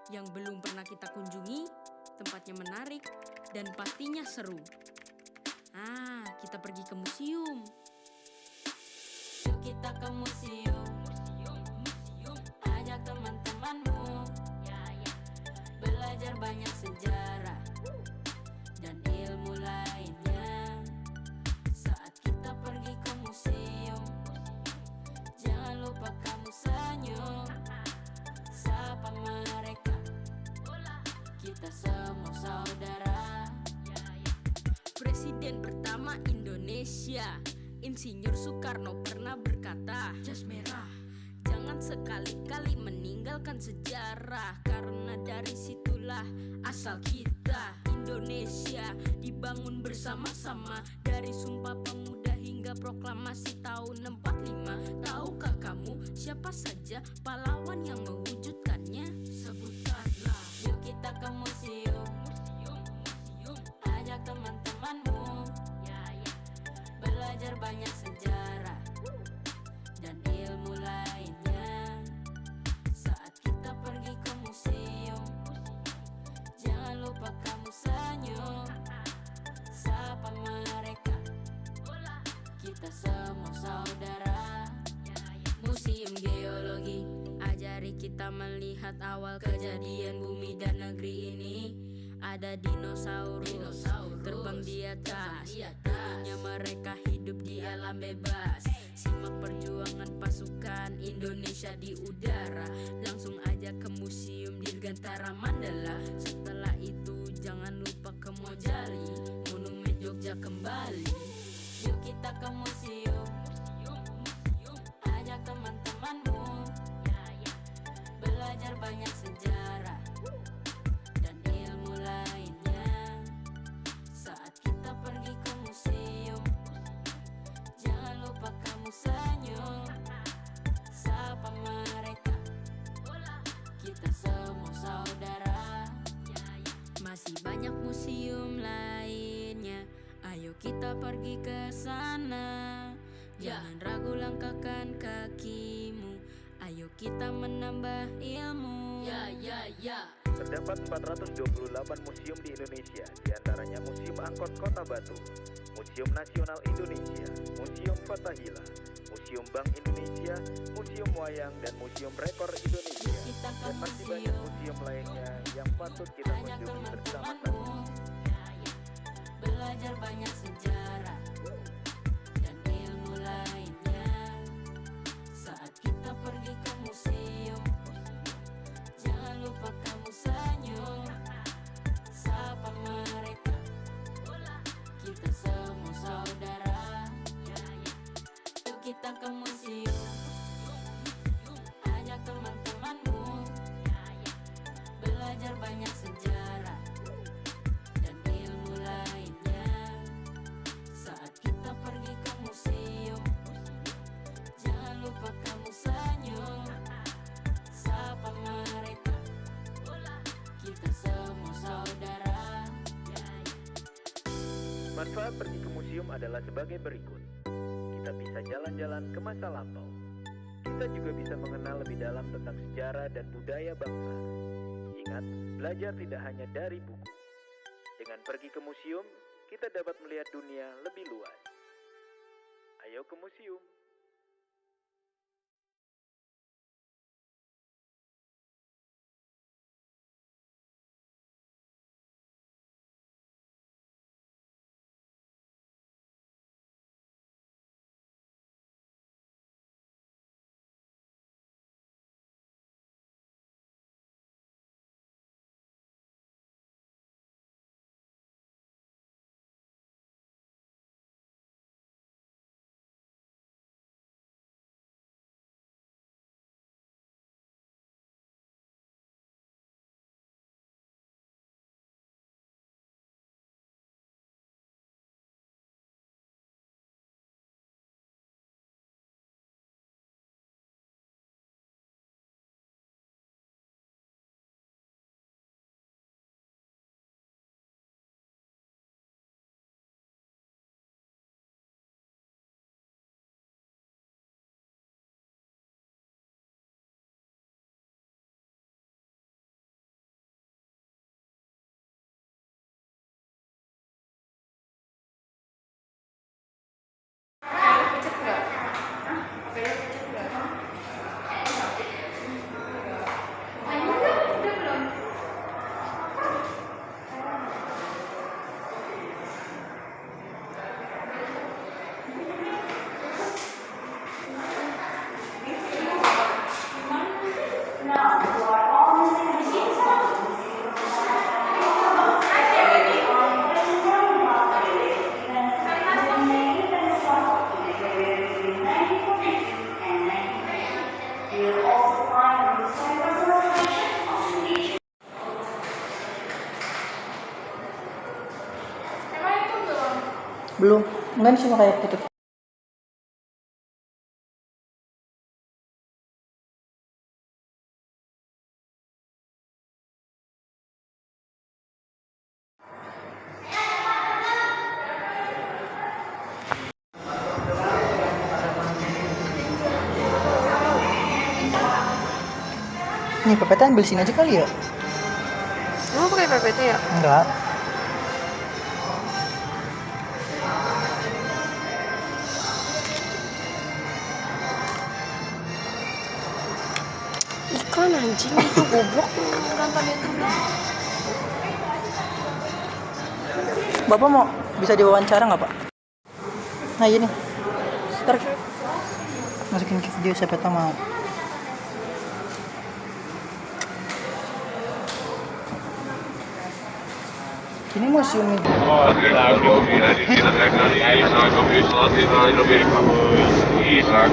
yang belum pernah kita kunjungi, tempatnya menarik dan pastinya seru. Kita pergi ke museum. Yuk kita ke museum. Ajak teman-temanmu. Belajar banyak sejarah dan ilmu lainnya. Saat kita pergi ke museum, jangan lupa kamu senyum. Sapa mereka, kita semua saudara. Presiden pertama Indonesia, Insinyur Soekarno pernah berkata, Jas merah, jangan sekali-kali meninggalkan sejarah, karena dari situlah asal kita. Indonesia dibangun bersama-sama, dari Sumpah Pemuda hingga proklamasi tahun 45. Tahukah kamu siapa saja pahlawan yang mewujudkannya? sebutkanlah. Yuk kita ke museum. Ajak teman-temanmu. Belajar banyak sejarah dan ilmu lainnya. Saat kita pergi ke museum, jangan lupa kamu senyum. Sapa mereka, kita semua saudara. Museum Geologi ajari kita melihat awal kejadian bumi dan negeri ini. Ada dinosaurus terbang di atas, dulunya mereka hidup di alam bebas. Simak perjuangan pasukan Indonesia di udara. Langsung aja ke museum Dirgantara Mandala. Setelah itu jangan lupa ke Mojali, Monumen Jogja kembali. Yuk kita ke museum. Ajak teman-temanmu. Belajar banyak sejarah dan ilmu lainnya. Saat kita pergi ke museum, jangan lupa kamu senyum. Sapa mereka, kita semua saudara. Masih banyak museum lainnya, ayo kita pergi ke sana. Jangan ragu langkahkan kakimu, ayo kita menambah ilmu. Terdapat 428 museum di Indonesia, diantaranya Museum Angkot Kota Batu, Museum Nasional Indonesia, Museum Fathahillah, Museum Bank Indonesia, Museum Wayang, dan Museum Rekor Indonesia. Kita ke Dan masih banyak museum. museum lainnya yang patut kita Ajak kunjungi bersama-sama. teman-temanmu. Belajar banyak sejarah dan ilmu lainnya. Saat kita pergi ke museum, jangan lupa kamu senyum. Sapa mereka, kita semua saudara. Yuk kita ke museum. Ajak teman-temanmu. Belajar banyak sejarah dan ilmu lainnya. Saat kita pergi ke museum, jangan lupa kamu senyum. Sapa mereka, kita semua saudara. Manfaat pergi ke museum adalah sebagai berikut. Kita bisa jalan-jalan ke masa lampau. Kita juga bisa mengenal lebih dalam tentang sejarah dan budaya bangsa. Ingat, belajar tidak hanya dari buku. Dengan pergi ke museum, kita dapat melihat dunia lebih luas. Ayo ke museum. Belum. Enggak nih cuma kayak tutup. Nih PPT ambil sini aja kali ya? Emang pakai PPT ya? Enggak. Iklan anjing itu goblok nonton YouTube. Bapak mau bisa diwawancara nggak Pak? Nah ini. Ntar masukin ke video siapa tahu mau. Ini museum ini. Isak